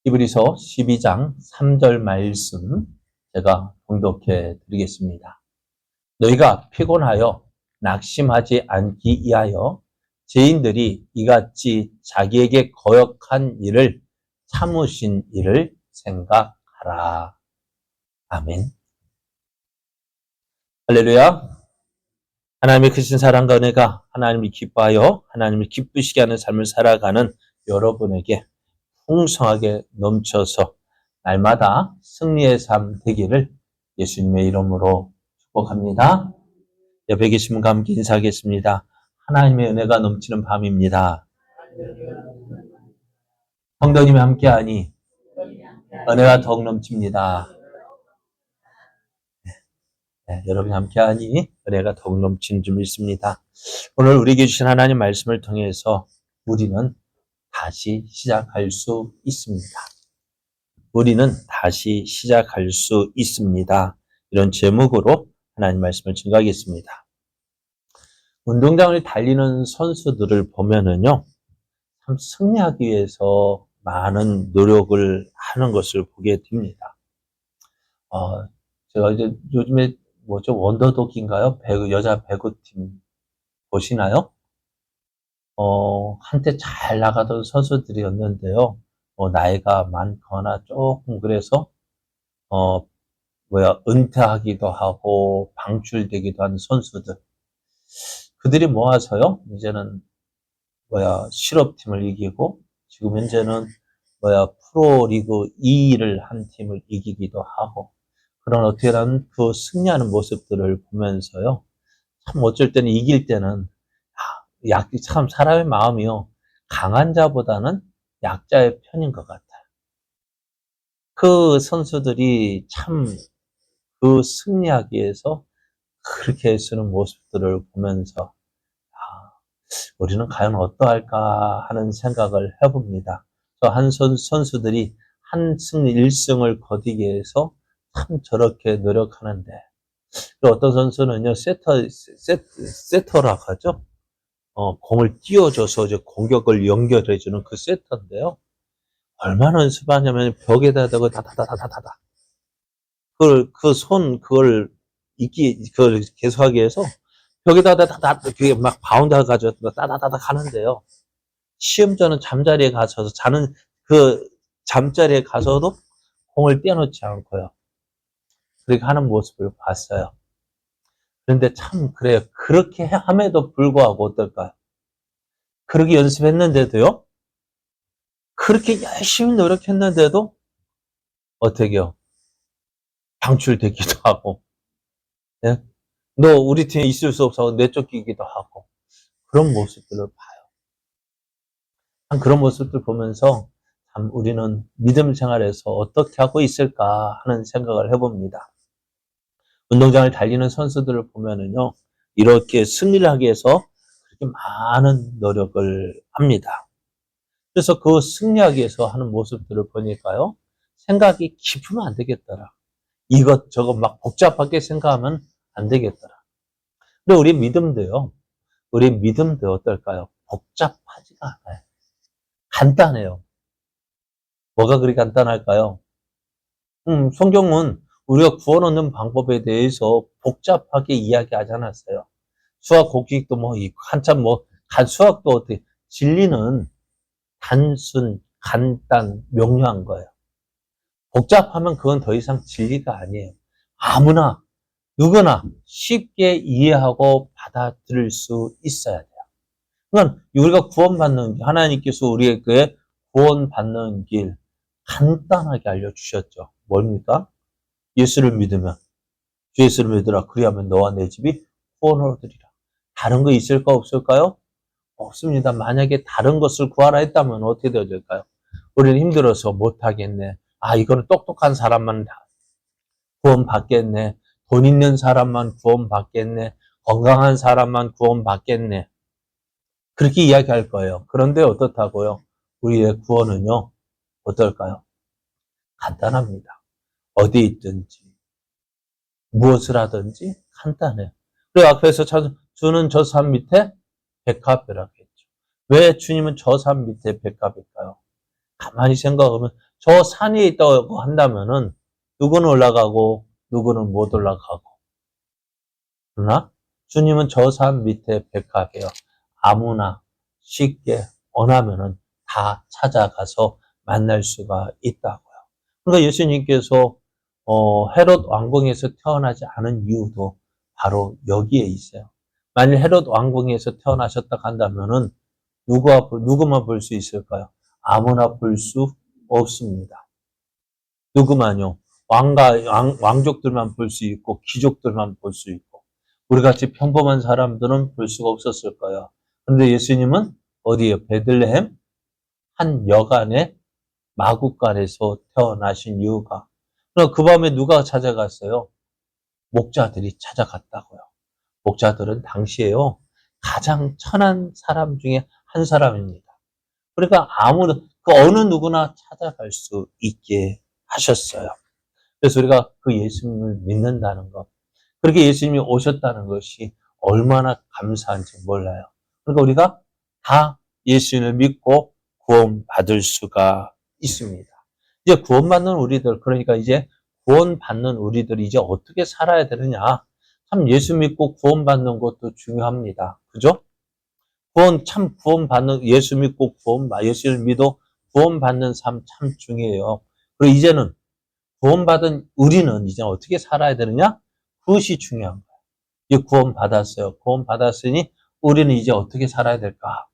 히브리서 12장 3절 말씀 제가 봉독해 드리겠습니다. 너희가 피곤하여 낙심하지 않기 위하여 죄인들이 이같이 자기에게 거역한 일을 참으신 일을 생각하라. 아멘. 할렐루야. 하나님의 크신 사랑과 은혜가 하나님을 기뻐하여 하나님을 기쁘시게 하는 삶을 살아가는 여러분에게 풍성하게 넘쳐서 날마다 승리의 삶 되기를 예수님의 이름으로 축복합니다. 옆에 계신 분과 함께 인사하겠습니다. 하나님의 은혜가 넘치는 밤입니다. 성도님이 함께하니 은혜가 더욱 넘칩니다. 네, 여러분이 함께하니 은혜가 더욱 넘치는 줄 믿습니다. 오늘 우리에게 주신 하나님 말씀을 통해서 우리는 다시 시작할 수 있습니다. 우리는 다시 시작할 수 있습니다. 이런 제목으로 하나님 말씀을 증거하겠습니다. 운동장을 달리는 선수들을 보면은요, 참 승리하기 위해서 많은 노력을 하는 것을 보게 됩니다. 제가 이제 요즘에 원더독인가요? 여자 배구팀 보시나요? 한때 잘 나가던 선수들이었는데요. 나이가 많거나 조금 그래서, 은퇴하기도 하고, 방출되기도 하는 선수들. 그들이 모아서요, 이제는, 실업팀을 이기고, 지금 현재는, 프로리그 2를 한 팀을 이기기도 하고, 그런 어떻게든 그 승리하는 모습들을 보면서요, 참 어쩔 때는 이길 때는, 참 사람의 마음이요, 강한 자보다는 약자의 편인 것 같아요. 그 선수들이 참 그 승리하기 위해서 그렇게 애쓰는 모습들을 보면서 우리는 과연 어떠할까 하는 생각을 해봅니다. 한 선수들이 한 승리 1승을 거두기 위해서 참 저렇게 노력하는데, 어떤 선수는요, 세터라고 하죠. 공을 띄워줘서 이제 공격을 연결해주는 그 세터인데요. 얼마나 연습하냐면 벽에다 대고 다다다다다다. 그걸 계속하기 위해서 벽에다 그게 막 바운드 가지고 따다다다 가는데요. 시험자는 잠자리에 가서도 자는 그 잠자리에 가서도 공을 떼어놓지 않고요. 그렇게 하는 모습을 봤어요. 그런데 참 그래요. 그렇게 함에도 불구하고 어떨까요? 그렇게 연습했는데도요. 그렇게 열심히 노력했는데도 어떻게요? 방출되기도 하고, 예? 너 우리 팀에 있을 수 없어 내쫓기기도 하고 그런 모습들을 봐요. 참 그런 모습들 보면서 참 우리는 믿음 생활에서 어떻게 하고 있을까 하는 생각을 해봅니다. 운동장을 달리는 선수들을 보면은요, 이렇게 승리를 하기 위해서 그렇게 많은 노력을 합니다. 그래서 그 승리하기 위해서 하는 모습들을 보니까요, 생각이 깊으면 안 되겠더라. 이것저것 막 복잡하게 생각하면 안 되겠더라. 근데 우리 믿음도 어떨까요? 복잡하지가 않아요. 간단해요. 뭐가 그리 간단할까요? 성경은 우리가 구원 얻는 방법에 대해서 복잡하게 이야기하지 않았어요. 수학 공식도 수학도 어떻게, 진리는 단순, 간단, 명료한 거예요. 복잡하면 그건 더 이상 진리가 아니에요. 아무나, 누구나 쉽게 이해하고 받아들일 수 있어야 돼요. 그러니까 우리가 구원받는 길, 하나님께서 우리에게 구원받는 길 간단하게 알려주셨죠. 뭡니까? 예수를 믿으면, 주 예수를 믿으라. 그리하면 너와 내 집이 구원을 얻으리라. 다른 거 있을까 없을까요? 없습니다. 만약에 다른 것을 구하라 했다면 어떻게 되어야 될까요? 우리는 힘들어서 못하겠네. 이거는 똑똑한 사람만 구원받겠네. 돈 있는 사람만 구원받겠네. 건강한 사람만 구원받겠네. 그렇게 이야기할 거예요. 그런데 어떻다고요? 우리의 구원은요, 어떨까요? 간단합니다. 어디 있든지, 무엇을 하든지 간단해요. 그리고 앞에서 주는 저 산 밑에 백합이라고 했죠. 왜 주님은 저 산 밑에 백합일까요? 가만히 생각하면 저 산이 있다고 한다면은 누구는 올라가고 누구는 못 올라가고. 그러나 주님은 저 산 밑에 백합이에요. 아무나 쉽게 원하면은 다 찾아가서 만날 수가 있다고요. 그러니까 예수님께서 헤롯 왕궁에서 태어나지 않은 이유도 바로 여기에 있어요. 만일 헤롯 왕궁에서 태어나셨다 한다면은 누구만 볼 수 있을까요? 아무나 볼 수 없습니다. 누구만요? 왕족들만 볼 수 있고, 귀족들만 볼 수 있고, 우리 같이 평범한 사람들은 볼 수가 없었을 거예요. 그런데 예수님은 어디에? 베들레헴 한 여간의 마구간에서 태어나신 이유가. 그럼 그 밤에 누가 찾아갔어요? 목자들이 찾아갔다고요. 목자들은 당시에요, 가장 천한 사람 중에 한 사람입니다. 그러니까 그 어느 누구나 찾아갈 수 있게 하셨어요. 그래서 우리가 그 예수님을 믿는다는 것, 그렇게 예수님이 오셨다는 것이 얼마나 감사한지 몰라요. 그러니까 우리가 다 예수님을 믿고 구원받을 수가 있습니다. 이제 구원받는 우리들, 그러니까 이제 구원받는 우리들이 이제 어떻게 살아야 되느냐. 참 예수 믿고 구원받는 것도 중요합니다. 그죠? 구원받는, 예수 믿고 예수를 믿어 구원받는 삶 참 중요해요. 그리고 이제는 구원받은 우리는 이제 어떻게 살아야 되느냐? 그것이 중요한 거예요. 이제 구원받았어요. 구원받았으니 우리는 이제 어떻게 살아야 될까?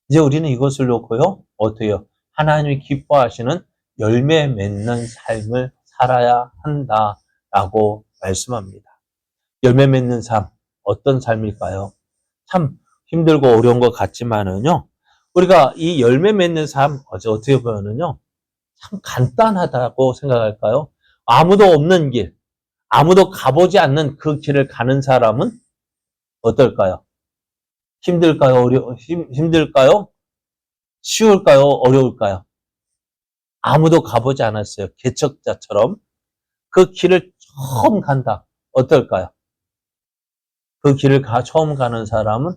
이제 우리는 이것을 놓고요, 어때요? 하나님이 기뻐하시는 열매 맺는 삶을 살아야 한다라고 말씀합니다. 열매 맺는 삶, 어떤 삶일까요? 참 힘들고 어려운 것 같지만은요, 우리가 이 열매 맺는 삶, 어떻게 보면은요, 참 간단하다고 생각할까요? 아무도 없는 길, 아무도 가보지 않는 그 길을 가는 사람은 어떨까요? 힘들까요? 쉬울까요? 어려울까요? 아무도 가보지 않았어요. 개척자처럼. 그 길을 처음 간다. 어떨까요? 그 길을 처음 가는 사람은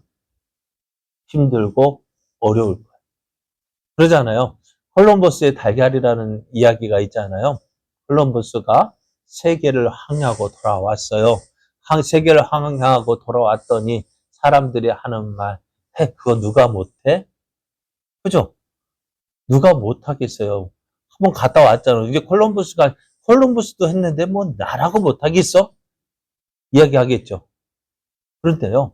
힘들고 어려울 거예요. 그러잖아요. 콜럼버스의 달걀이라는 이야기가 있잖아요. 콜럼버스가 세계를 항해하고 돌아왔어요. 세계를 항해하고 돌아왔더니 사람들이 하는 말, 그거 누가 못해? 그죠? 누가 못하겠어요? 한번 갔다 왔잖아요. 이게 콜럼버스도 했는데 뭐 나라고 못하겠어? 이야기하겠죠. 그런데요.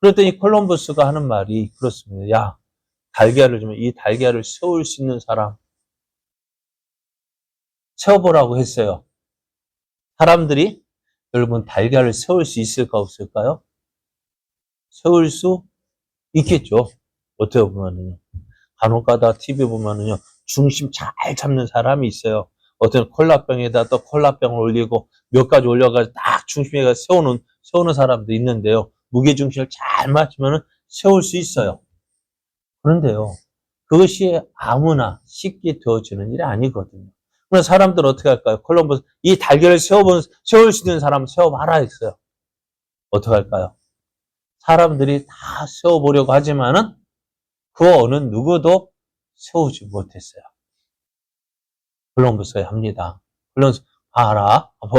그랬더니 콜럼버스가 하는 말이 그렇습니다. 야, 이 달걀을 세울 수 있는 사람 세워보라고 했어요. 사람들이 여러분 달걀을 세울 수 있을까 없을까요? 세울 수 있겠죠. 어떻게 보면은요. 간혹가다 TV 보면은요, 중심 잘 잡는 사람이 있어요. 어떤 콜라병에다 또 콜라병을 올리고 몇 가지 올려가지고 딱 중심에가 세우는 사람도 있는데요. 무게 중심을 잘 맞추면은 세울 수 있어요. 그런데요, 그것이 아무나 쉽게 되어지는 일이 아니거든요. 그럼 사람들 어떻게 할까요? 콜럼버스, 이 달걀을 세울 수 있는 사람 세워봐라 했어요. 어떻게 할까요? 사람들이 다 세워보려고 하지만은 그 어느 누구도 세우지 못했어요. 콜럼버스가 합니다. 콜럼버스,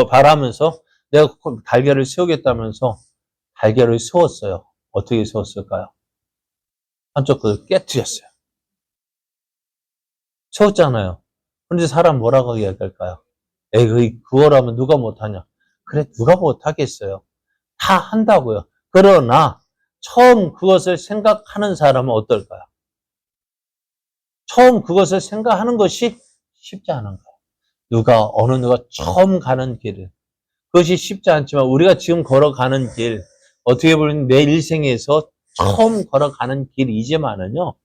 바라면서 내가 달걀을 세우겠다면서 달걀을 세웠어요. 어떻게 세웠을까요? 한쪽 그걸 깨뜨렸어요. 세웠잖아요. 그런데 사람 뭐라고 이야기할까요? 에이, 그거라면 누가 못하냐? 그래, 누가 못하겠어요. 다 한다고요. 그러나 처음 그것을 생각하는 사람은 어떨까요? 처음 그것을 생각하는 것이 쉽지 않은 거예요. 어느 누가 처음 가는 길을. 그것이 쉽지 않지만 우리가 지금 걸어가는 길, 어떻게 보면 내 일생에서 처음 걸어가는 길이지만은요,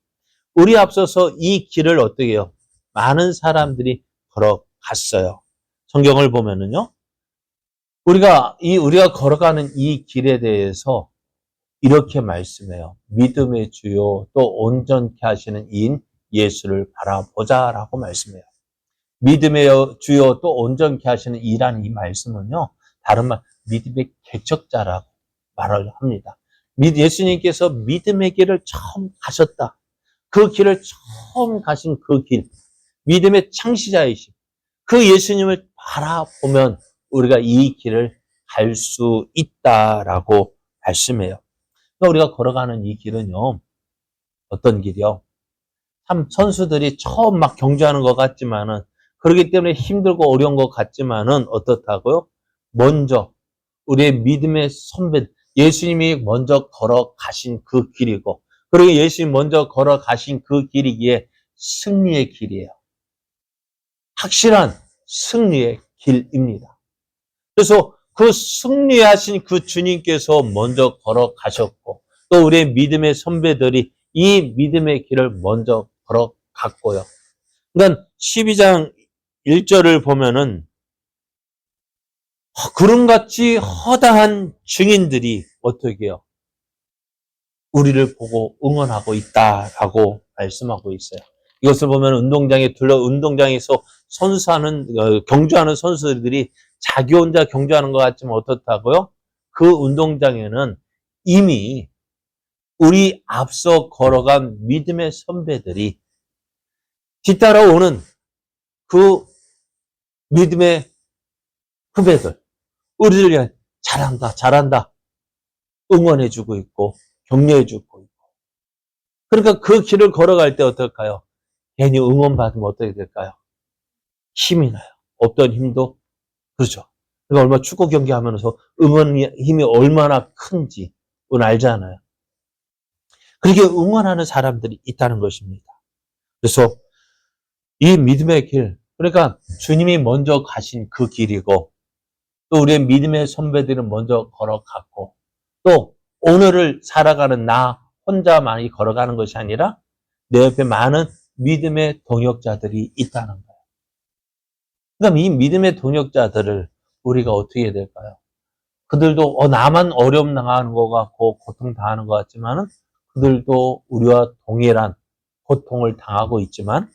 우리 앞서서 이 길을 어떻게 해요? 많은 사람들이 걸어갔어요. 성경을 보면은요, 우리가 걸어가는 이 길에 대해서 이렇게 말씀해요. 믿음의 주요 또 온전케 하시는 이인 예수를 바라보자라고 말씀해요. 믿음의 주요 또 온전케 하시는 이라는 이 말씀은요, 다른 말 믿음의 개척자라고 말을 합니다. 예수님께서 믿음의 길을 처음 가셨다. 그 길을 처음 가신 그 길, 믿음의 창시자이신 그 예수님을 바라보면 우리가 이 길을 갈 수 있다라고 말씀해요. 그러니까 우리가 걸어가는 이 길은요, 어떤 길이요? 참 선수들이 처음 막 경주하는 것 같지만은, 그렇기 때문에 힘들고 어려운 것 같지만은 어떻다고요? 먼저 우리의 믿음의 선배, 예수님이 먼저 걸어가신 그 길이고, 그리고 예수님이 먼저 걸어가신 그 길이기에 승리의 길이에요. 확실한 승리의 길입니다. 그래서 그 승리하신 그 주님께서 먼저 걸어가셨고, 또 우리의 믿음의 선배들이 이 믿음의 길을 먼저 걸어갔고요. 그러니까 12장 1절을 보면은 구름같이 허다한 증인들이 어떻게 해요? 우리를 보고 응원하고 있다라고 말씀하고 있어요. 이것을 보면 운동장에서 경주하는 선수들이 자기 혼자 경주하는 것 같지만 어떻다고요? 그 운동장에는 이미 우리 앞서 걸어간 믿음의 선배들이 뒤따라오는 그 믿음의 후배들, 우리를 위해 잘한다, 잘한다, 응원해주고 있고, 격려해주고 있고. 그러니까 그 길을 걸어갈 때 어떨까요? 괜히 응원받으면 어떻게 될까요? 힘이 나요. 없던 힘도, 그렇죠. 그러니까 얼마나 축구 경기 하면서 응원의 힘이 얼마나 큰지, 그건 알잖아요. 그렇게 응원하는 사람들이 있다는 것입니다. 그래서 이 믿음의 길, 그러니까 주님이 먼저 가신 그 길이고, 또 우리의 믿음의 선배들은 먼저 걸어갔고, 또 오늘을 살아가는 나 혼자만이 걸어가는 것이 아니라 내 옆에 많은 믿음의 동역자들이 있다는 거예요. 그럼 이 믿음의 동역자들을 우리가 어떻게 해야 될까요? 그들도 나만 어려움 당하는 것 같고 고통 당하는 것 같지만은 그들도 우리와 동일한 고통을 당하고 있지만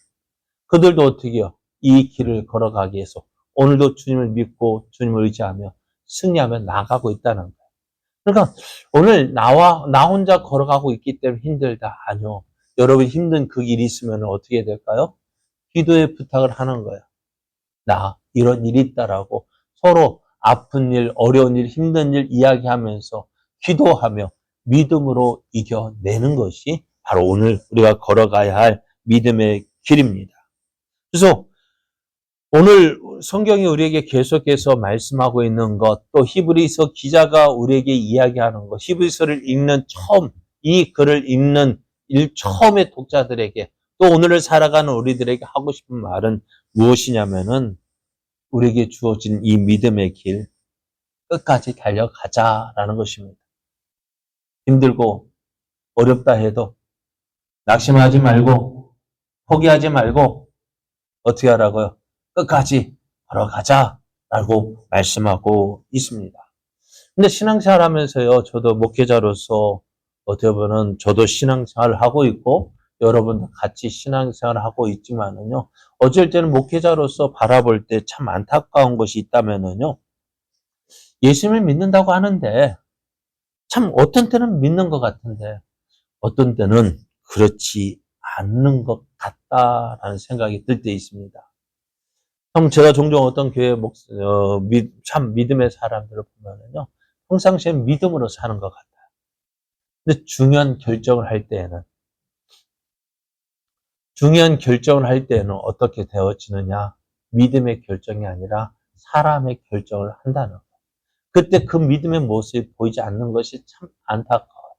그들도 어떻게 해요? 이 길을 걸어가기 위해서 오늘도 주님을 믿고 주님을 의지하며 승리하며 나아가고 있다는 거예요. 그러니까 오늘 나 혼자 걸어가고 있기 때문에 힘들다. 아니요. 여러분 힘든 그 일이 있으면 어떻게 해야 될까요? 기도의 부탁을 하는 거예요. 나 이런 일이 있다라고 서로 아픈 일, 어려운 일, 힘든 일 이야기하면서 기도하며 믿음으로 이겨내는 것이 바로 오늘 우리가 걸어가야 할 믿음의 길입니다. 그래서 오늘 성경이 우리에게 계속해서 말씀하고 있는 것, 또 히브리서 기자가 우리에게 이야기하는 것, 히브리서를 읽는 이 글을 읽는 처음의 독자들에게, 또 오늘을 살아가는 우리들에게 하고 싶은 말은 무엇이냐면은, 우리에게 주어진 이 믿음의 길, 끝까지 달려가자라는 것입니다. 힘들고 어렵다 해도 낙심하지 말고, 포기하지 말고, 어떻게 하라고요? 끝까지 걸어가자라고 말씀하고 있습니다. 근데 신앙생활 하면서요, 저도 목회자로서 어떻게 보면 저도 신앙생활을 하고 있고, 여러분도 같이 신앙생활을 하고 있지만은요, 어쩔 때는 목회자로서 바라볼 때 참 안타까운 것이 있다면은요, 예수님을 믿는다고 하는데, 참 어떤 때는 믿는 것 같은데, 어떤 때는 그렇지 않는 것 같다라는 생각이 들 때 있습니다. 제가 종종 어떤 교회 참 믿음의 사람들을 보면은요, 평상시에 믿음으로 사는 것 같아요. 근데 중요한 결정을 할 때에는 어떻게 되어지느냐? 믿음의 결정이 아니라 사람의 결정을 한다는 거예요. 그때 그 믿음의 모습이 보이지 않는 것이 참 안타까워요.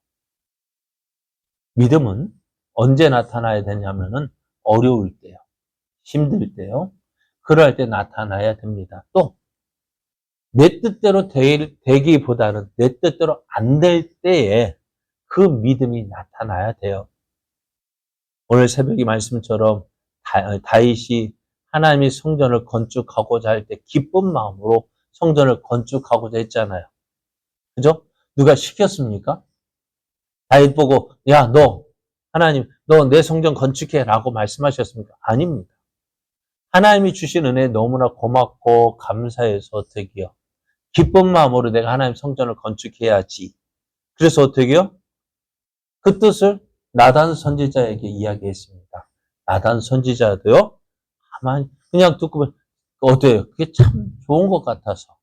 믿음은 언제 나타나야 되냐면은 어려울 때요. 힘들 때요. 그럴 때 나타나야 됩니다. 또 내 뜻대로 되기보다는 내 뜻대로 안 될 때에 그 믿음이 나타나야 돼요. 오늘 새벽의 말씀처럼 다윗이 하나님이 성전을 건축하고자 할 때 기쁜 마음으로 성전을 건축하고자 했잖아요. 그죠? 누가 시켰습니까? 다윗 보고 야, 하나님 너 내 성전 건축해 라고 말씀하셨습니까? 아닙니다. 하나님이 주신 은혜에 너무나 고맙고 감사해서 어떻게요? 기쁜 마음으로 내가 하나님 성전을 건축해야지. 그래서 어떻게요? 그 뜻을 나단 선지자에게 이야기했습니다. 나단 선지자도요, 가만히 그냥 듣고 보면 어때요? 그게 참 좋은 것 같아서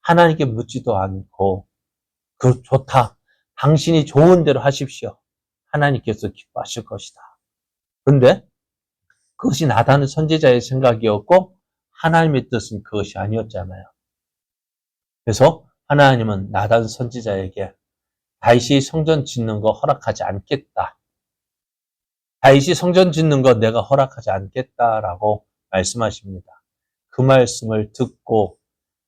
하나님께 묻지도 않고 그 좋다. 당신이 좋은 대로 하십시오. 하나님께서 기뻐하실 것이다. 그런데 그것이 나단 선지자의 생각이었고 하나님의 뜻은 그것이 아니었잖아요. 그래서 하나님은 나단 선지자에게 다윗이 성전 짓는 거 허락하지 않겠다. 다윗이 성전 짓는 거 내가 허락하지 않겠다라고 말씀하십니다. 그 말씀을 듣고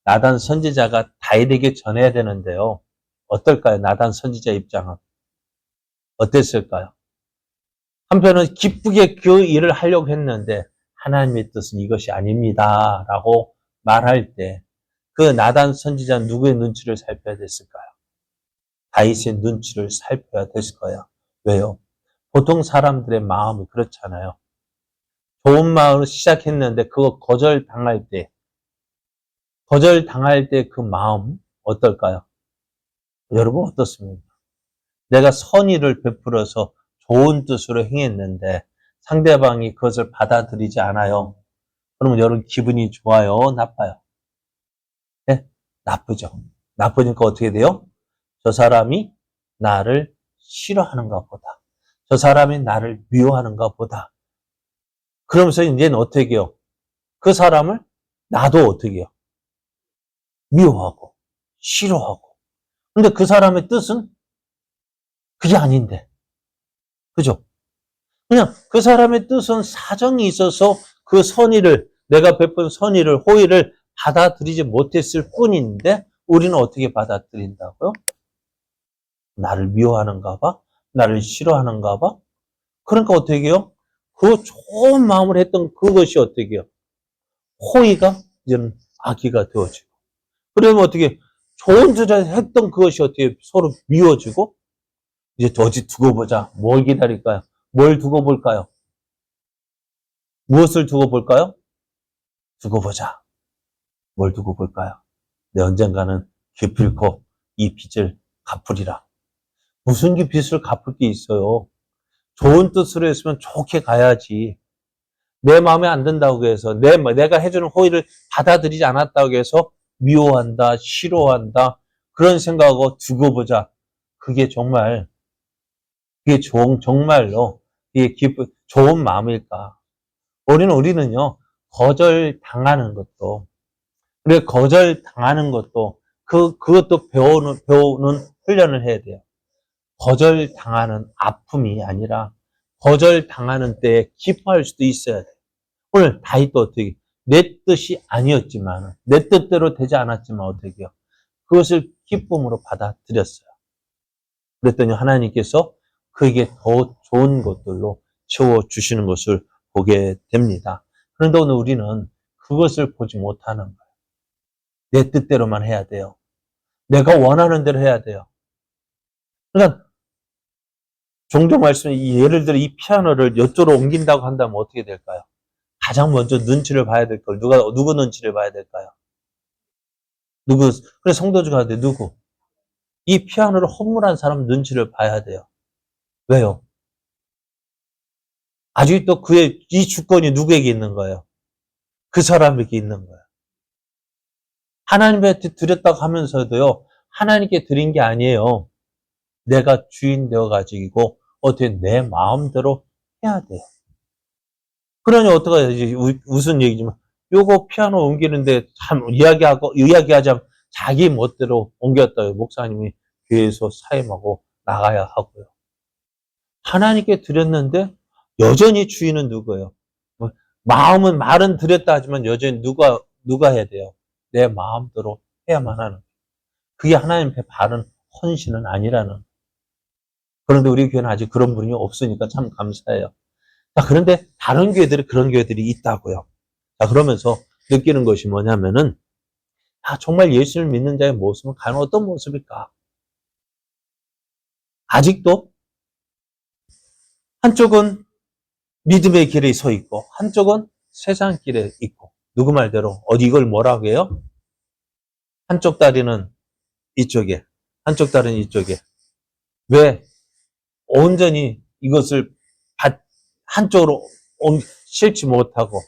나단 선지자가 다윗에게 전해야 되는데요. 어떨까요? 나단 선지자 입장은. 어땠을까요? 한편은 기쁘게 그 일을 하려고 했는데 하나님의 뜻은 이것이 아닙니다. 라고 말할 때 그 나단 선지자는 누구의 눈치를 살펴야 됐을까요? 다윗의 눈치를 살펴야 됐을 거예요. 왜요? 보통 사람들의 마음이 그렇잖아요. 좋은 마음으로 시작했는데 그거 거절당할 때 그 마음 어떨까요? 여러분 어떻습니까? 내가 선의를 베풀어서 좋은 뜻으로 행했는데 상대방이 그것을 받아들이지 않아요. 그러면 여러분 기분이 좋아요? 나빠요? 네? 나쁘죠. 나쁘니까 어떻게 돼요? 저 사람이 나를 싫어하는가 보다. 저 사람이 나를 미워하는가 보다. 그러면서 이제는 어떻게 해요? 그 사람을 나도 어떻게 해요? 미워하고 싫어하고. 근데 그 사람의 뜻은 그게 아닌데. 그죠? 그냥 그 사람의 뜻은 사정이 있어서 그 선의를, 내가 베푼 선의를, 호의를 받아들이지 못했을 뿐인데 우리는 어떻게 받아들인다고요? 나를 미워하는가 봐? 나를 싫어하는가 봐? 그러니까 어떻게 해요? 그 좋은 마음을 했던 그것이 어떻게 해요? 호의가 이제는 악의가 되어지고. 그러면 어떻게 좋은 주장을 했던 그것이 어떻게 서로 미워지고 이제 어디 두고 보자. 뭘 기다릴까요? 뭘 두고 볼까요? 무엇을 두고 볼까요? 두고 보자. 뭘 두고 볼까요? 내 언젠가는 기필코 이 빚을 갚으리라. 무슨 빚을 갚을 게 있어요? 좋은 뜻으로 했으면 좋게 가야지. 내 마음에 안 든다고 해서 내가 해주는 호의를 받아들이지 않았다고 해서 미워한다, 싫어한다 그런 생각하고 두고 보자. 그게 정말 그게 정말로 이게 좋은 마음일까? 우리는요 거절 당하는 것도 그래 거절 당하는 것도 그것도 배우는 훈련을 해야 돼요. 거절 당하는 아픔이 아니라 거절 당하는 때에 기뻐할 수도 있어야 돼요. 오늘 다윗도 어떻게 내 뜻이 아니었지만 내 뜻대로 되지 않았지만 어떻게 해요? 그것을 기쁨으로 받아들였어요. 그랬더니 하나님께서 그에게 더 좋은 것들로 채워주시는 것을 보게 됩니다. 그런데 오늘 우리는 그것을 보지 못하는 거예요. 내 뜻대로만 해야 돼요. 내가 원하는 대로 해야 돼요. 그러니까 종종 예를 들어 이 피아노를 이쪽으로 옮긴다고 한다면 어떻게 될까요? 가장 먼저 눈치를 봐야 될 걸 누구 눈치를 봐야 될까요? 그래 성도주가 돼 누구? 이 피아노를 허물한 사람 눈치를 봐야 돼요. 왜요? 아직도 이 주권이 누구에게 있는 거예요? 그 사람에게 있는 거예요. 하나님한테 드렸다고 하면서도요, 하나님께 드린 게 아니에요. 내가 주인 되어가지고, 어떻게 내 마음대로 해야 돼요. 그러니 어떡하지? 무슨 얘기지만, 요거 피아노 옮기는데 참 이야기하자면 자기 멋대로 옮겼다요. 목사님이 교회에서 사임하고 나가야 하고요. 하나님께 드렸는데, 여전히 주인은 누구예요? 말은 드렸다 하지만 여전히 누가 해야 돼요? 내 마음대로 해야만 하는. 그게 하나님 앞에 바른 헌신은 아니라는. 그런데 우리 교회는 아직 그런 분이 없으니까 참 감사해요. 자, 그런데 다른 교회들이 그런 교회들이 있다고요. 자, 그러면서 느끼는 것이 뭐냐면은, 정말 예수를 믿는 자의 모습은 과연 어떤 모습일까? 아직도 한쪽은 믿음의 길에 서 있고, 한쪽은 세상 길에 있고, 누구 말대로, 이걸 뭐라고 해요? 한쪽 다리는 이쪽에, 한쪽 다리는 이쪽에. 왜? 온전히 이것을 한쪽으로 실지 못하고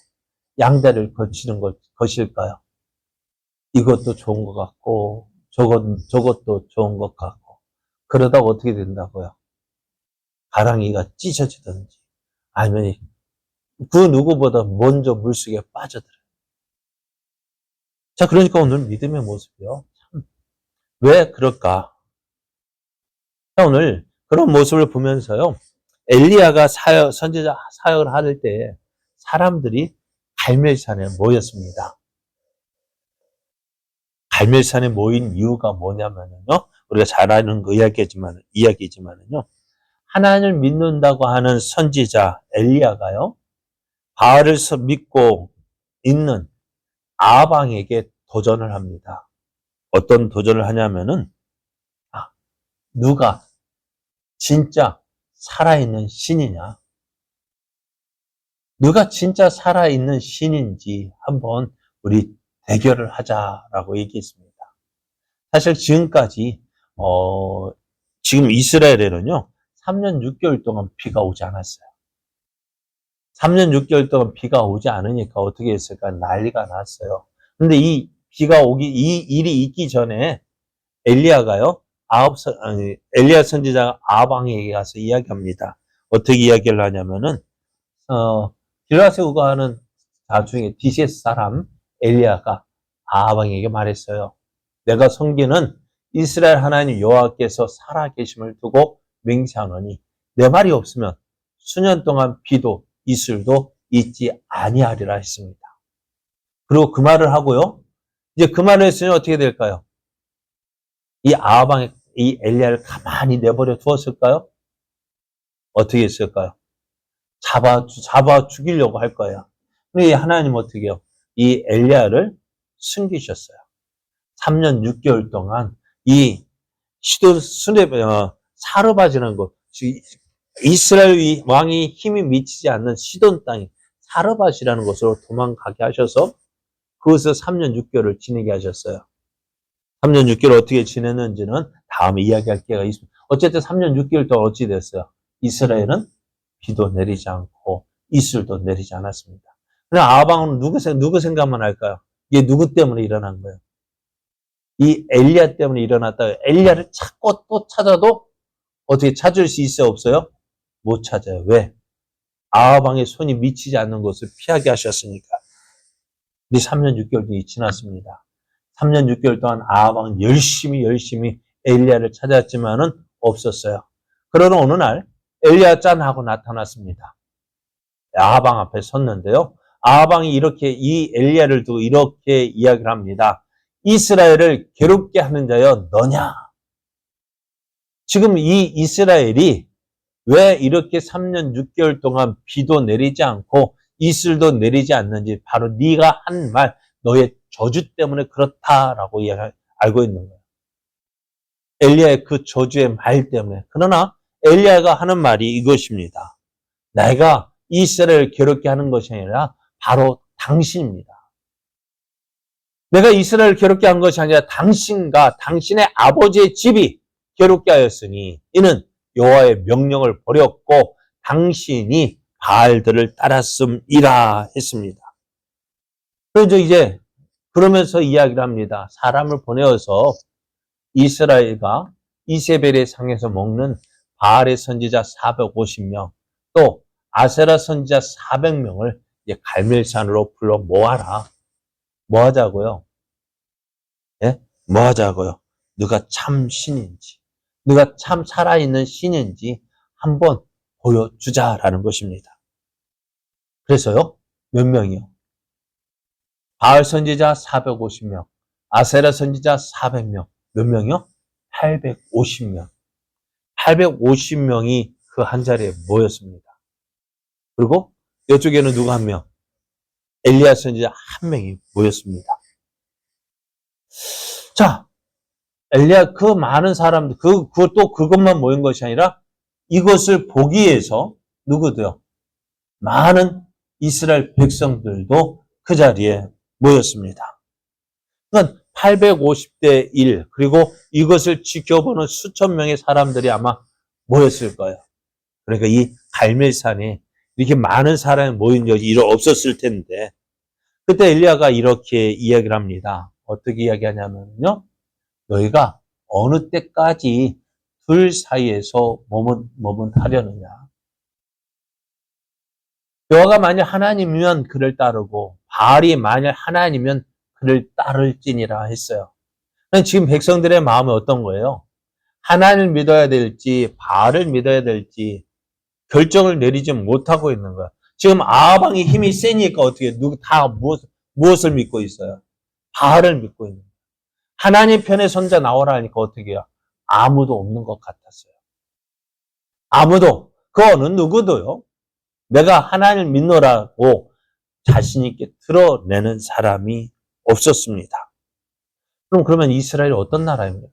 양다리를 거치는 것일까요? 이것도 좋은 것 같고 저것도 좋은 것 같고 그러다 어떻게 된다고요? 가랑이가 찢어지든지 아니면 그 누구보다 먼저 물속에 빠져들어요. 자, 그러니까 오늘 믿음의 모습이요. 왜 그럴까? 자, 오늘 그런 모습을 보면서요. 엘리야가 선지자 사역을 할 때 사람들이 갈멜산에 모였습니다. 갈멜산에 모인 이유가 뭐냐면요. 우리가 잘 아는 그 이야기지만은요. 하나님을 믿는다고 하는 선지자 엘리야가요. 바알을 믿고 있는 아방에게 도전을 합니다. 어떤 도전을 하냐면은 누가 진짜 살아있는 신이냐? 누가 진짜 살아있는 신인지 한번 우리 대결을 하자라고 얘기했습니다. 사실 지금까지 지금 이스라엘에는요 3년 6개월 동안 비가 오지 않았어요. 3년 6개월 동안 비가 오지 않으니까 어떻게 했을까? 난리가 났어요. 근데 이 일이 있기 전에 엘리야가요, 엘리야 선지자가 아방에게 가서 이야기합니다. 어떻게 이야기를 하냐면은, 길라세우가 하는 나중에 디셋 사람 엘리야가 아방에게 말했어요. 내가 섬기는 이스라엘 하나님 여호와께서 살아계심을 두고 맹세하노니 내 말이 없으면 수년 동안 비도 이슬도 있지 아니하리라 했습니다. 그리고 그 말을 하고요. 이제 그 말을 했으니 어떻게 될까요? 이 아방이 이 엘리야를 가만히 내버려 두었을까요? 어떻게 했을까요? 잡아 죽이려고 할 거예요. 근데 하나님 어떻게 해요? 이 엘리야를 숨기셨어요. 3년 6개월 동안 이 사르바지라는 곳, 이스라엘 왕이 힘이 미치지 않는 시돈 땅이 사르밧이라는 곳으로 도망가게 하셔서 그것을 3년 6개월을 지내게 하셨어요. 3년 6개월 어떻게 지냈는지는 다음에 이야기할 기회가 있습니다. 어쨌든 3년 6개월 동안 어찌 됐어요? 이스라엘은 비도 내리지 않고 이슬도 내리지 않았습니다. 그럼 아방은 누구 생각만 할까요? 이게 누구 때문에 일어난 거예요? 이 엘리야 때문에 일어났다. 엘리야를 찾고 또 찾아도 어떻게 찾을 수 있어요? 없어요? 못 찾아요. 왜? 아방의 손이 미치지 않는 것을 피하게 하셨으니까. 근데 3년 6개월이 지났습니다. 3년 6개월 동안 아방은 열심히 엘리야를 찾았지만은 없었어요. 그러나 어느 날 엘리야 짠 하고 나타났습니다. 아방 앞에 섰는데요. 아방이 이 엘리야를 두고 이렇게 이야기를 합니다. 이스라엘을 괴롭게 하는 자여 너냐? 지금 이 이스라엘이 왜 이렇게 3년 6개월 동안 비도 내리지 않고 이슬도 내리지 않는지 바로 네가 한 말, 너의 저주 때문에 그렇다라고 알고 있는 거예요. 엘리야의 그 저주의 말 때문에. 그러나 엘리야가 하는 말이 이것입니다. 내가 이스라엘을 괴롭게 하는 것이 아니라 바로 당신입니다. 내가 이스라엘을 괴롭게 한 것이 아니라 당신과 당신의 아버지의 집이 괴롭게 하였으니 이는 여호와의 명령을 버렸고 당신이 바알들을 따랐음이라 했습니다. 그래서 이제 그러면서 이야기를 합니다. 사람을 보내어서 이스라엘과 이세벨의 상에서 먹는 바알의 선지자 450명 또 아세라 선지자 400명을 이제 갈멜산으로 불러 모아라. 뭐 하자고요? 예? 뭐 하자고요? 누가 참 신인지, 누가 참 살아있는 신인지 한번 보여주자라는 것입니다. 그래서요, 몇 명이요? 바알 선지자 450명, 아세라 선지자 400명, 몇 명이요? 850명. 850명이 그 한 자리에 모였습니다. 그리고 이쪽에는 누가 한 명? 엘리야 선지자 한 명이 모였습니다. 자, 엘리야 그 많은 사람들, 또 그것만 모인 것이 아니라 이것을 보기 위해서 누구도요? 많은 이스라엘 백성들도 그 자리에 모였습니다. 그러니까 850대 1, 그리고 이것을 지켜보는 수천 명의 사람들이 아마 모였을 거예요. 그러니까 이 갈멜산에 이렇게 많은 사람이 모인 적이 없었을 텐데, 그때 엘리야가 이렇게 이야기를 합니다. 어떻게 이야기하냐면요. 너희가 어느 때까지 둘 사이에서 머뭇하려느냐. 여호와가 만약 하나님이면 그를 따르고 바알이 만약 하나님이면 그를 따를지니라 했어요. 지금 백성들의 마음은 어떤 거예요? 하나님을 믿어야 될지 바알을 믿어야 될지 결정을 내리지 못하고 있는 거야. 지금 아합왕이 힘이 세니까 어떻게 다 무엇을 믿고 있어요? 바알을 믿고 있는 거야. 하나님 편에 선자 나오라 하니까 어떻게 해요? 아무도 없는 것 같았어요. 아무도, 그 어느 누구도요. 내가 하나님을 믿노라고 자신 있게 드러내는 사람이 없었습니다. 그러면 이스라엘이 어떤 나라입니까?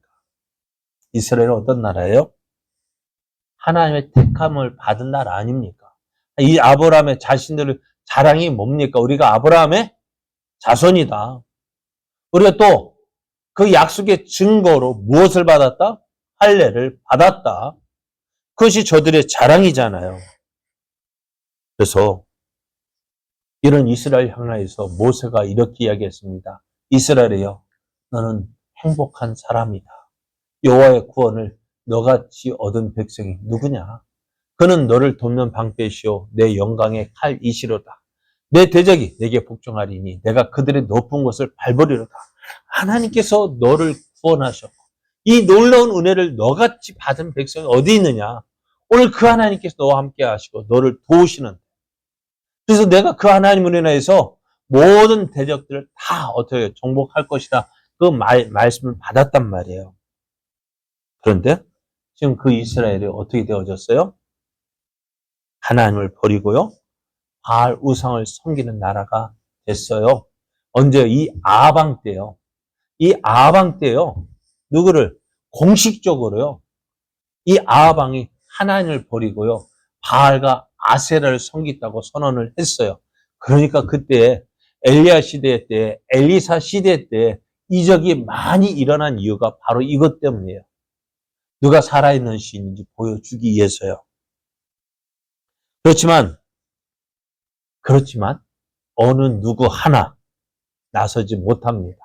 이스라엘은 어떤 나라예요? 하나님의 택함을 받은 나라 아닙니까? 이 아브라함의 자신들의 자랑이 뭡니까? 우리가 아브라함의 자손이다. 우리가 또 그 약속의 증거로 무엇을 받았다? 할례를 받았다. 그것이 저들의 자랑이잖아요. 그래서 이런 이스라엘 향하여서 모세가 이렇게 이야기했습니다. 이스라엘이여, 너는 행복한 사람이다. 여호와의 구원을 너같이 얻은 백성이 누구냐? 그는 너를 돕는 방패시오 내 영광의 칼이시로다. 내 대적이 내게 복종하리니 내가 그들의 높은 곳을 밟으리로다. 하나님께서 너를 구원하셨고 이 놀라운 은혜를 너같이 받은 백성이 어디 있느냐? 오늘 그 하나님께서 너와 함께 하시고 너를 도우시는, 그래서 내가 그 하나님 은혜로 해서 모든 대적들을 다 어떻게 정복할 것이다. 그 말씀을 받았단 말이에요. 그런데 지금 그 이스라엘이 어떻게 되어졌어요? 하나님을 버리고요. 바알 우상을 섬기는 나라가 됐어요. 언제? 이 아방 때요. 이 아방 때요. 누구를? 공식적으로요. 이 아방이 하나님을 버리고요. 바알과 아세라를 섬기다고 선언을 했어요. 그러니까 그때 엘리야 시대 때, 엘리사 시대 때 이적이 많이 일어난 이유가 바로 이것 때문이에요. 누가 살아있는 신인지 보여주기 위해서요. 그렇지만 어느 누구 하나 나서지 못합니다.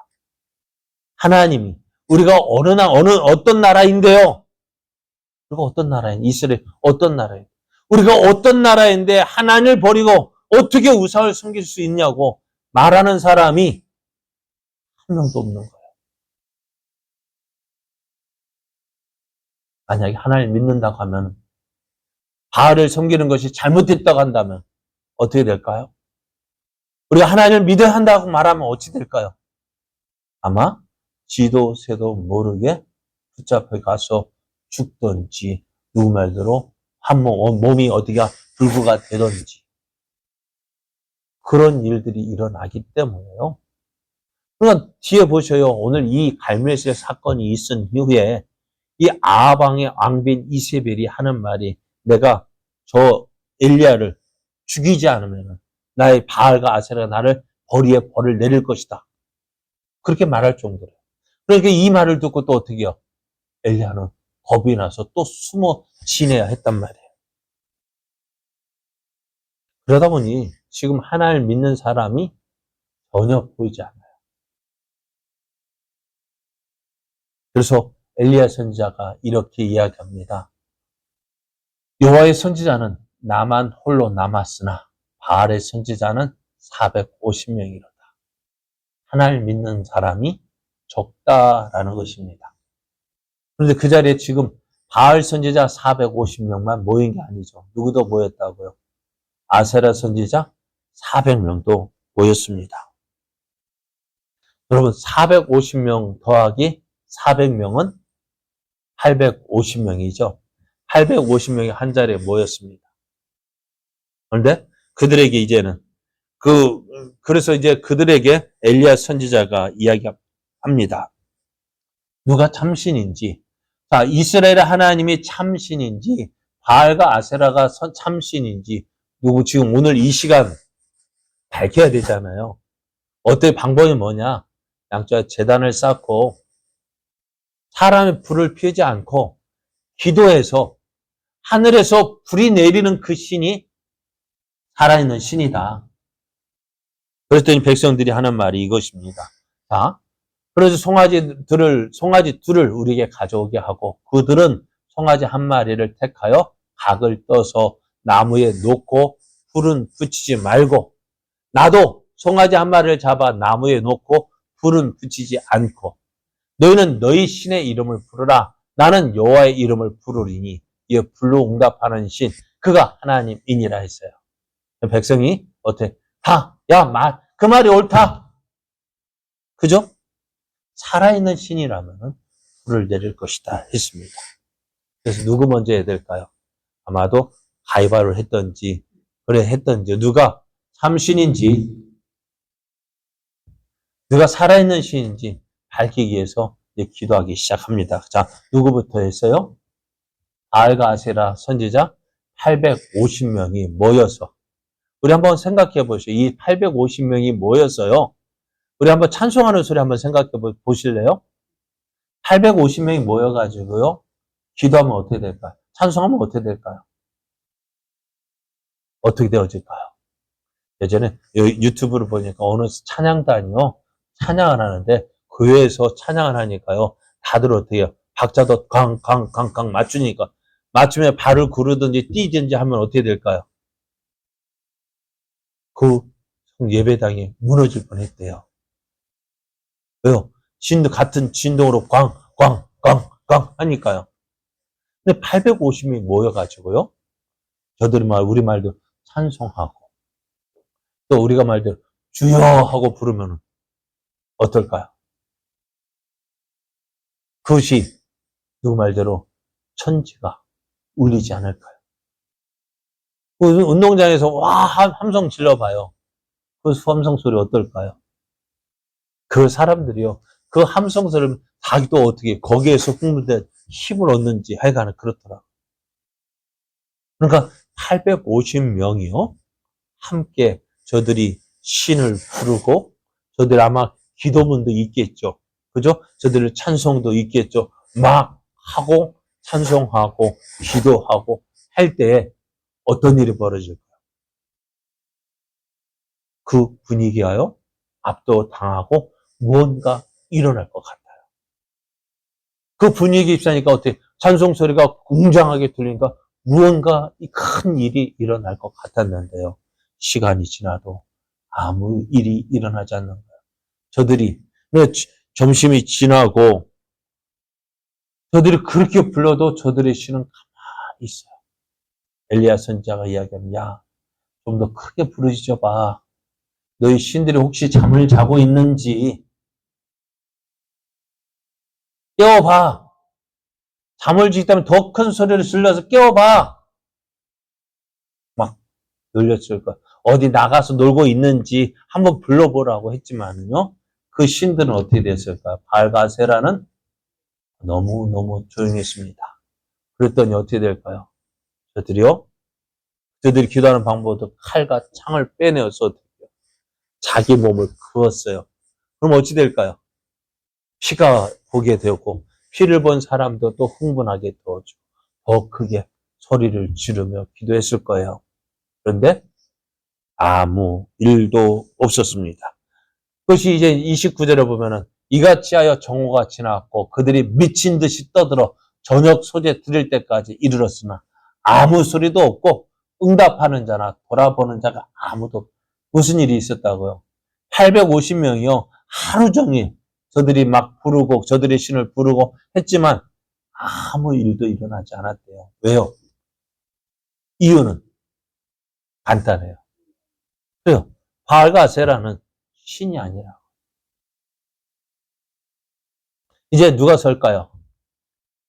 하나님이 우리가 어떤 나라인데요? 우리가 어떤 나라인? 이스라엘 어떤 나라인? 우리가 어떤 나라인데 하나님을 버리고 어떻게 우상을 섬길 수 있냐고 말하는 사람이 한 명도 없는 거예요. 만약에 하나님을 믿는다고 하면 바알을 섬기는 것이 잘못됐다고 한다면 어떻게 될까요? 우리가 하나님을 믿어야 한다고 말하면 어찌 될까요? 아마 지도 새도 모르게 붙잡혀 가서 죽든지 누구 말대로 몸이 어디가 불구가 되든지 그런 일들이 일어나기 때문에요. 그러니까 뒤에 보셔요. 오늘 이 갈멜의 사건이 있은 이후에 이 아방의 왕비인 이세벨이 하는 말이 내가 저 엘리야를 죽이지 않으면 나의 바알과 아세라가 나를 벌이에 벌을 내릴 것이다. 그렇게 말할 정도로. 그러니까 이 말을 듣고 또 어떻게 해요? 엘리야는 겁이 나서 또 숨어 지내야 했단 말이에요. 그러다 보니 지금 하나님을 믿는 사람이 전혀 보이지 않아요. 그래서 엘리야 선지자가 이렇게 이야기합니다. 여호와의 선지자는 나만 홀로 남았으나 바알의 선지자는 450명이로다. 하나님을 믿는 사람이 적다라는 것입니다. 그런데 그 자리에 지금 바알 선지자 450명만 모인 게 아니죠. 누구도 모였다고요? 아세라 선지자 400명도 모였습니다. 여러분 450명 더하기 400명은 850명이죠. 850명이 한 자리에 모였습니다. 그런데 그들에게 이제는 그래서 이제 그들에게 엘리야 선지자가 이야기합니다. 누가 참신인지, 자, 이스라엘의 하나님이 참신인지, 바알과 아세라가 참신인지, 누구 지금 오늘 이 시간 밝혀야 되잖아요. 어떻게 방법이 뭐냐? 양쪽에 제단을 쌓고 사람의 불을 피우지 않고 기도해서 하늘에서 불이 내리는 그 신이 살아있는 신이다. 그랬더니 백성들이 하는 말이 이것입니다. 자, 그래서 송아지 둘을 우리에게 가져오게 하고 그들은 송아지 한 마리를 택하여 각을 떠서 나무에 놓고 불은 붙이지 말고 나도 송아지 한 마리를 잡아 나무에 놓고 불은 붙이지 않고 너희는 너희 신의 이름을 부르라. 나는 여호와의 이름을 부르리니 이에 불로 응답하는 신 그가 하나님이니라 했어요. 백성이 어때? 그 말이 옳다. 그죠? 살아있는 신이라면 불을 내릴 것이다 했습니다. 그래서 누구 먼저 해야 될까요? 아마도 가위바위보를 했던지 누가 참신인지 누가 살아있는 신인지 밝히기 위해서 이제 기도하기 시작합니다. 자, 누구부터 했어요? 바알과 아세라 선지자 850명이 모여서 우리 한번 생각해 보시죠. 이 850명이 모여서요. 우리 한번 찬송하는 소리 한번 생각해 보실래요? 850명이 모여가지고요. 기도하면 어떻게 될까요? 찬송하면 어떻게 될까요? 어떻게 되어질까요? 예전에 유튜브를 보니까 어느 찬양단이요. 찬양을 하는데 교회에서 찬양을 하니까요. 다들 어떻게 해요? 박자도 강 맞추니까 맞추면 발을 구르든지 뛰든지 하면 어떻게 될까요? 그 예배당이 무너질 뻔했대요. 왜요? 같은 진동으로 꽝 하니까요. 근데 850명이 모여가지고요. 우리 말도 찬송하고 또 우리가 말대로 주여 하고 부르면 어떨까요? 그것이 누구 말대로 천지가 울리지 않을까요? 운동장에서 함성 질러봐요. 그 함성 소리 어떨까요? 그 사람들이요. 그 함성 소리를 자기도 어떻게 거기에서 흥분돼 힘을 얻는지 하여간 그렇더라. 그러니까 850명이요. 함께 저들이 신을 부르고 저들 아마 기도문도 있겠죠. 그죠? 저들 찬송도 있겠죠. 막 하고 찬송하고 기도하고 할 때 어떤 일이 벌어질까요? 그 분위기가요. 압도당하고 무언가 일어날 것 같아요. 그 분위기 입사니까 어떻게 찬송 소리가 웅장하게 들리니까 무언가 큰 일이 일어날 것 같았는데요. 시간이 지나도 아무 일이 일어나지 않는 거예요. 저들이 점심이 지나고 저들이 그렇게 불러도 저들의 신은 가만히 있어요. 엘리야 선지자가 이야기하면 좀 더 크게 부르짖어 봐. 너희 신들이 혹시 잠을 자고 있는지 깨워봐. 잠을 지다면 더 큰 소리를 질러서 깨워봐. 막 놀렸을 거야. 어디 나가서 놀고 있는지 한번 불러보라고 했지만요. 그 신들은 어떻게 됐을까요? 바알과 아세라는 너무너무 조용했습니다. 그랬더니 어떻게 될까요? 저들이 기도하는 방법도 칼과 창을 빼내어서 자기 몸을 그었어요. 그럼 어찌 될까요? 피가 보게 되었고 피를 본 사람도 또 흥분하게 되어주고 더 크게 소리를 지르며 기도했을 거예요. 그런데 아무 일도 없었습니다. 그것이 이제 29절에 보면은 이같이 하여 정오가 지나갔고 그들이 미친 듯이 떠들어 저녁 소재 드릴 때까지 이르렀으나 아무 소리도 없고 응답하는 자나 돌아보는 자가 아무도 무슨 일이 있었다고요? 850명이요. 하루 종일 저들이 막 부르고 저들의 신을 부르고 했지만 아무 일도 일어나지 않았대요. 왜요? 이유는 간단해요. 그래요. 바알과 아세라는 신이 아니라. 이제 누가 설까요?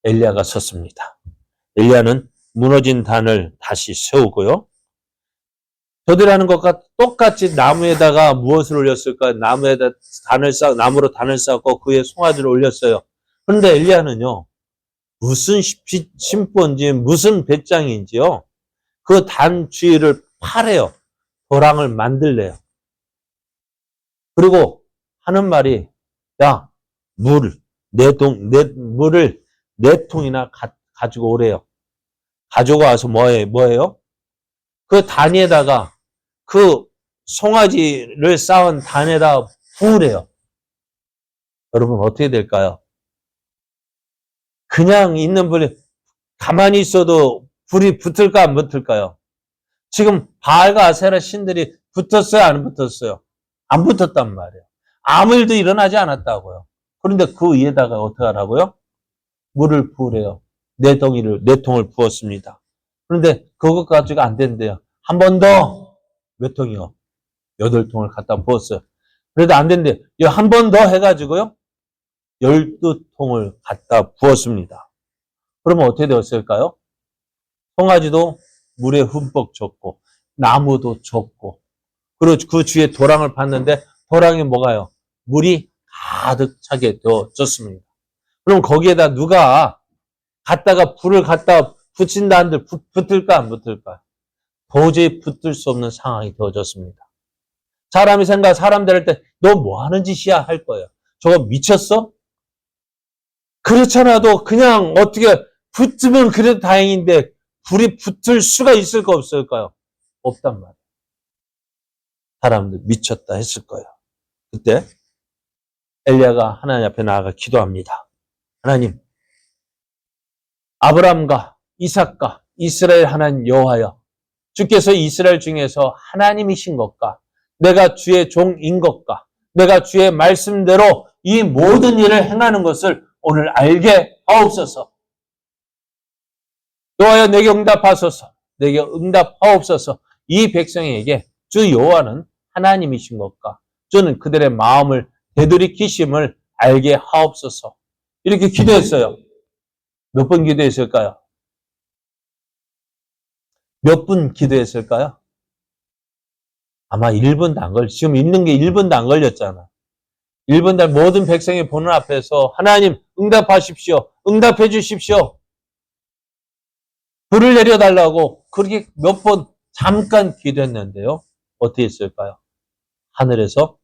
엘리야가 섰습니다. 엘리야는 무너진 단을 다시 세우고요. 저들이 하는 것과 똑같이 나무에다가 무엇을 올렸을까요? 나무로 단을 쌓고 그 위에 송아지를 올렸어요. 그런데 엘리야는요, 무슨 심보인지 무슨 배짱인지요, 그 단 주위를 파래요. 도랑을 만들래요. 그리고 하는 말이, 물을 4통이나 가지고 오래요. 가지고 와서 뭐예요? 그 단위에다가 그 송아지를 쌓은 단에다 부으래요. 여러분 어떻게 될까요? 그냥 있는 불이 가만히 있어도 불이 붙을까 안 붙을까요? 지금 바알과 아세라 신들이 붙었어요, 안 붙었어요? 안 붙었단 말이에요. 아무 일도 일어나지 않았다고요. 그런데 그 위에다가 어떻게 하라고요? 물을 부으래요. 네 통을 부었습니다. 그런데 그것 가지고 안 된대요. 한 번 더, 몇 통이요? 8통을 갖다 부었어요. 그래도 안 된대요. 한 번 더 해가지고요. 12통을 갖다 부었습니다. 그러면 어떻게 되었을까요? 송아지도 물에 흠뻑 젖고, 나무도 젖고, 그리고 그 주위에 도랑을 봤는데, 도랑에 뭐가요? 물이 가득 차게 되어졌습니다. 그럼 거기에다 누가 갖다가 불을 갖다 붙인다 한들 붙을까 안 붙을까? 도저히 붙을 수 없는 상황이 되어졌습니다. 사람들 할 때 너 뭐 하는 짓이야 할 거예요. 저거 미쳤어? 그렇잖아도 그냥 어떻게 붙으면 그래도 다행인데 불이 붙을 수가 있을까 없을까요? 없단 말이에요. 사람들 미쳤다 했을 거예요. 그때 엘리야가 하나님 앞에 나아가 기도합니다. 하나님, 아브라함과 이삭과 이스라엘 하나님 여호와여, 주께서 이스라엘 중에서 하나님이신 것과 내가 주의 종인 것과 내가 주의 말씀대로 이 모든 일을 행하는 것을 오늘 알게 하옵소서. 여호와여 내게 응답하소서. 내게 응답하옵소서. 이 백성에게 주 여호와는 하나님이신 것과 저는 그들의 마음을 되돌이키심을 알게 하옵소서. 이렇게 기도했어요. 몇 번 기도했을까요? 몇 분 기도했을까요? 아마 1분도 안 지금 읽는 게 1분도 안 걸렸잖아. 1분 달 모든 백성이 보는 앞에서 하나님 응답하십시오. 응답해 주십시오. 불을 내려달라고 그렇게 몇 번 잠깐 기도했는데요. 어떻게 했을까요? 하늘에서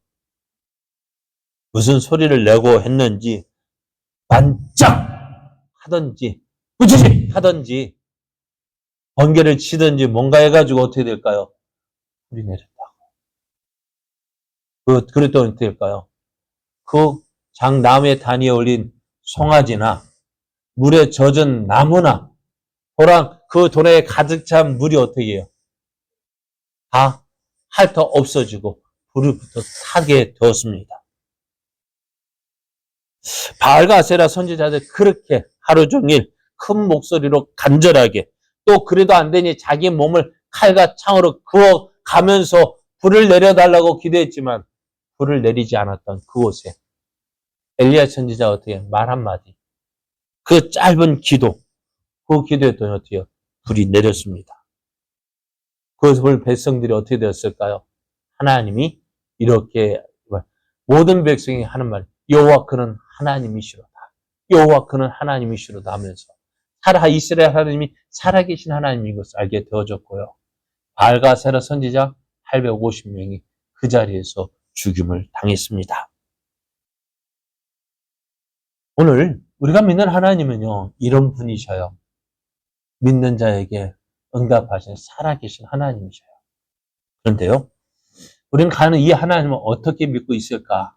무슨 소리를 내고 했는지 반짝 하든지 부지직 하든지 번개를 치든지 뭔가 해가지고 어떻게 될까요? 불이 내렸다고. 그랬더니 어떻게 될까요? 그 장나무에 단위에 올린 송아지나 물에 젖은 나무나 그 도래에 가득 찬 물이 어떻게 해요? 다 핥아 없어지고 불이 붙어 타게 되었습니다. 바알과 아세라 선지자들 그렇게 하루 종일 큰 목소리로 간절하게 또 그래도 안 되니 자기 몸을 칼과 창으로 그어 가면서 불을 내려달라고 기도했지만 불을 내리지 않았던 그곳에 엘리야 선지자 어떻게 말 한마디 그 짧은 기도 그 기도했더니 어떻게 불이 내렸습니다. 그것을 백성들이 어떻게 되었을까요? 하나님이 이렇게 모든 백성이 하는 말 여호와 그는 하나님이시로다. 여호와 그는 하나님이시로다 하면서 이스라엘 하나님이 살아계신 하나님인 것을 알게 되어졌고요. 바알과 아세라 선지자 850명이 그 자리에서 죽임을 당했습니다. 오늘 우리가 믿는 하나님은요. 이런 분이셔요. 믿는 자에게 응답하신 살아계신 하나님이셔요. 그런데요. 우리는 가는 이 하나님을 어떻게 믿고 있을까?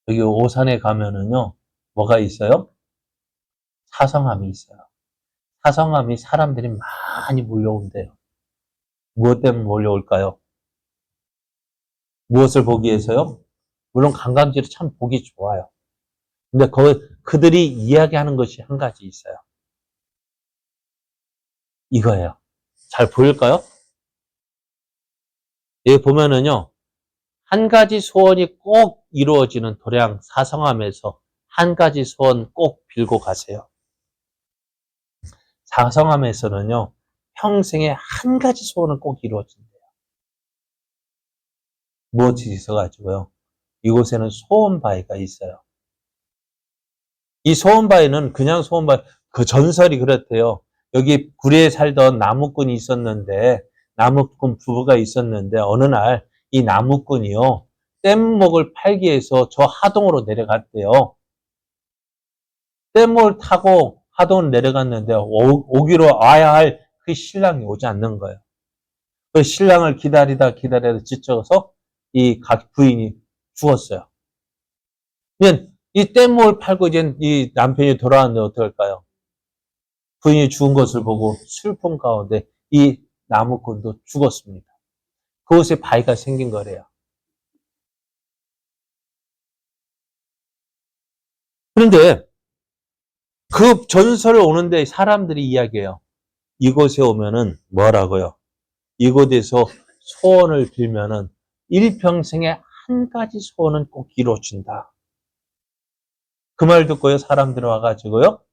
여기 오산에 가면은요. 뭐가 있어요? 사성함이 있어요. 사성함이 사람들이 많이 몰려온대요. 무엇 때문에 몰려올까요? 무엇을 보기 위해서요? 물론 관광지로 참 보기 좋아요. 근데 그들이 이야기하는 것이 한 가지 있어요. 이거예요. 잘 보일까요? 여기 보면은요. 한 가지 소원이 꼭 이루어지는 도량 사성함에서 한 가지 소원 꼭 빌고 가세요. 사성함에서는요. 평생에 한 가지 소원은 꼭 이루어진대요. 무엇이 있어가지고요. 이곳에는 소원바위가 있어요. 이 소원바위는 그냥 소원바위, 그 전설이 그렇대요. 여기 구리에 살던 나무꾼이 있었는데, 나무꾼 부부가 있었는데, 어느 날 이 나무꾼이요, 뗏목을 팔기 위해서 저 하동으로 내려갔대요. 뗏목을 타고 하동을 내려갔는데, 오기로 와야 할 그 신랑이 오지 않는 거예요. 그 신랑을 기다리다 지쳐서 이 각 부인이 죽었어요. 그러면 이 뗏목을 팔고 이제 이 남편이 돌아왔는데 어떡할까요? 부인이 죽은 것을 보고 슬픔 가운데 이 나무꾼도 죽었습니다. 그곳에 바위가 생긴 거래요. 그런데 그 전설을 오는데 사람들이 이야기해요. 이곳에 오면은 뭐라고요? 이곳에서 소원을 빌면은 일평생에 한 가지 소원은 꼭 이루어준다. 그 말 듣고요, 사람들이 와가지고요,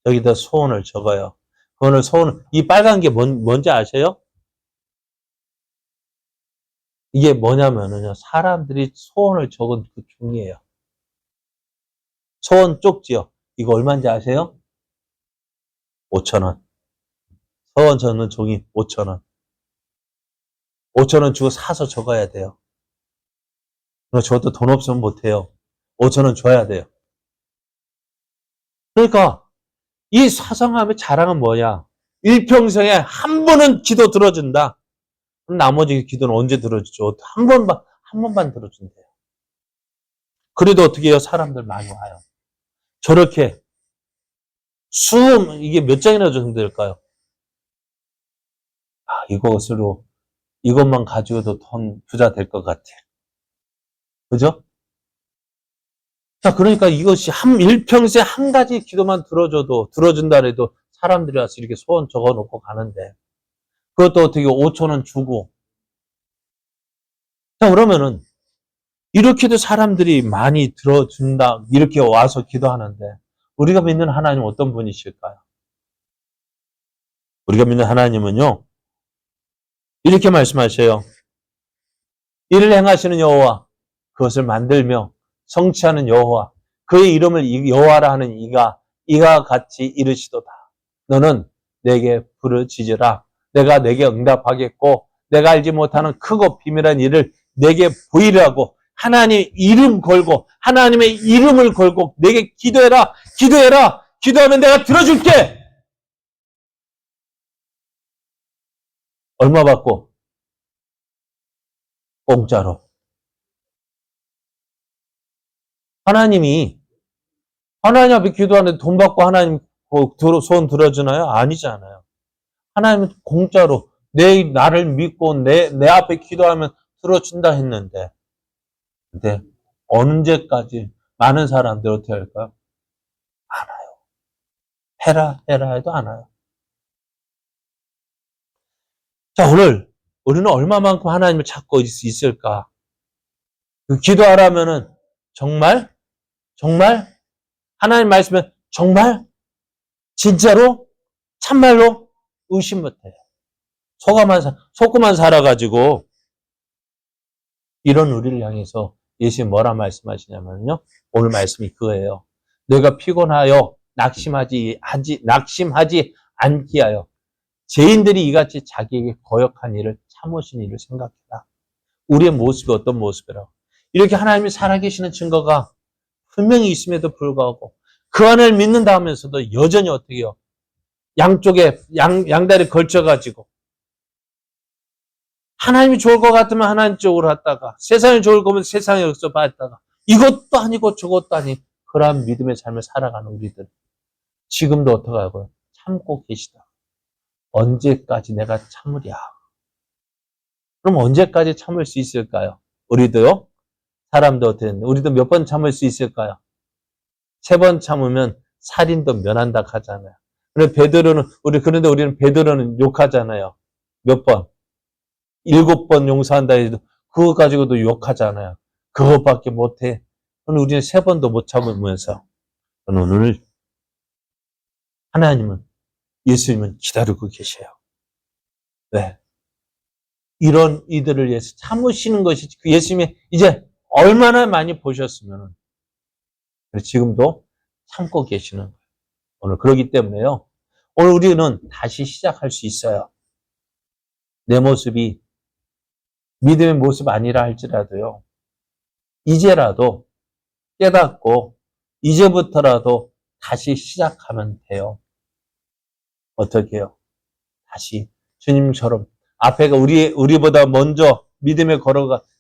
여기다 소원을 적어요. 그거는 소원, 이 빨간 게 뭔지 아세요? 이게 뭐냐면은요, 사람들이 소원을 적은 그 종이에요. 소원 쪽지요. 이거 얼마인지 아세요? 5,000원. 소원 적는 종이 5,000원. 5,000원 주고 사서 적어야 돼요. 저것도 돈 없으면 못해요. 5,000원 줘야 돼요. 그러니까 이 사상함의 자랑은 뭐냐? 일평생에 한 번은 기도 들어준다. 그럼 나머지 기도는 언제 들어주죠? 한 번만 들어준대요. 그래도 어떻게 해요? 사람들 많이 와요. 저렇게 이게 몇 장이나 정도 될까요? 이것만 가지고도 돈 부자 될 것 같아요. 그죠? 자, 그러니까 이것이 일평생 한 가지 기도만 들어준다 해도 사람들이 와서 이렇게 소원 적어 놓고 가는데, 그것도 어떻게 5,000원 주고. 자, 그러면은, 이렇게도 사람들이 많이 들어준다, 이렇게 와서 기도하는데, 우리가 믿는 하나님은 어떤 분이실까요? 우리가 믿는 하나님은요, 이렇게 말씀하셔요. 이를 행하시는 여호와, 그것을 만들며 성취하는 여호와, 그의 이름을 여호와라 하는 이가 같이 이르시도다. 너는 내게 부르짖으라. 내가 내게 응답하겠고, 내가 알지 못하는 크고 비밀한 일을 내게 보이라고. 하나님의 이름 걸고, 하나님의 이름을 걸고 내게 기도해라. 기도해라. 기도하면 내가 들어줄게. 얼마 받고? 공짜로. 하나님 앞에 기도하는데 돈 받고 하나님 소원 들어주나요? 아니잖아요. 하나님은 공짜로 나를 믿고 내 앞에 기도하면 들어준다 했는데, 근데 언제까지 많은 사람들이 어떻게 할까요? 안 와요. 해라 해도 안 와요. 자, 오늘 우리는 얼마만큼 하나님을 찾고 있을까? 기도하라면은 정말 하나님 말씀은 정말 진짜로 참말로 의심 못해요. 속고만 살아가지고 이런 우리를 향해서 예수님 뭐라 말씀하시냐면요. 오늘 말씀이 그거예요. 너희가 피곤하여 낙심하지 않게 하여 죄인들이 이같이 자기에게 거역한 일을 참으신 일을 생각해라. 우리의 모습이 어떤 모습이라고. 이렇게 하나님이 살아계시는 증거가 분명히 있음에도 불구하고 그 안을 믿는다 하면서도 여전히 어떻게 해요? 양쪽에 양다리 걸쳐가지고 하나님이 좋을 것 같으면 하나님 쪽으로 갔다가 세상이 좋을 거면 세상에 여기서 봤다가 이것도 아니고 저것도 아니 그러한 믿음의 삶을 살아가는 우리들 지금도 어떻게 하고요? 참고 계시다. 언제까지 내가 참으랴? 그럼 언제까지 참을 수 있을까요? 우리도요? 사람도 어떻게 우리도 몇 번 참을 수 있을까요? 3번 참으면 살인도 면한다 하잖아요. 그런데 우리는 베드로는 욕하잖아요. 몇 번? 7번 용서한다 해도 그거 가지고도 욕하잖아요. 그것밖에 못해. 우리는 3번도 못 참으면서 오늘 하나님은 예수님은 기다리고 계셔요. 왜? 이런 이들을 위해서 참으시는 것이 그 예수님이 이제 얼마나 많이 보셨으면 지금도 참고 계시는 거예요. 오늘 그러기 때문에요. 오늘 우리는 다시 시작할 수 있어요. 내 모습이 믿음의 모습 아니라 할지라도요. 이제라도 깨닫고 이제부터라도 다시 시작하면 돼요. 어떻게 해요? 다시 주님처럼 앞에가 우리보다 먼저 믿음의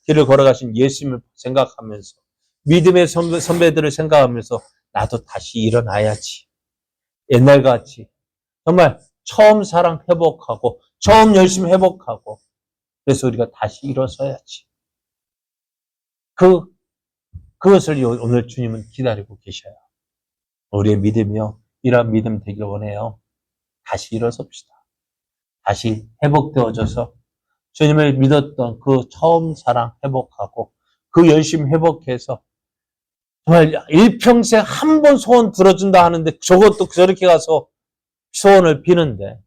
길을 걸어가신 예수님을 생각하면서 믿음의 선배들을 생각하면서 나도 다시 일어나야지. 옛날같이 정말 처음 사랑 회복하고 처음 열심히 회복하고 그래서 우리가 다시 일어서야지. 그것을 오늘 주님은 기다리고 계셔요. 우리의 믿음이요. 이러한 믿음 되길 원해요. 다시 일어섭시다. 다시 회복되어져서 주님을 믿었던 그 처음 사랑 회복하고 그 열심 회복해서 정말 일평생 한 번 소원 들어준다 하는데 저것도 저렇게 가서 소원을 비는데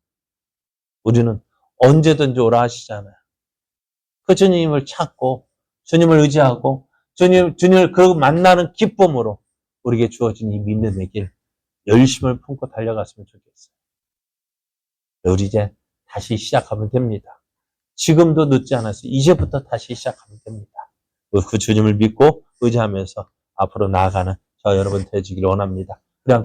우리는 언제든지 오라 하시잖아요. 그 주님을 찾고 주님을 의지하고 주님을 그러고 만나는 기쁨으로 우리에게 주어진 이 믿음의 길 열심을 품고 달려갔으면 좋겠어요. 우리 이제 다시 시작하면 됩니다. 지금도 늦지 않았어요. 이제부터 다시 시작하면 됩니다. 그 주님을 믿고 의지하면서 앞으로 나아가는 저 여러분 되시길 원합니다.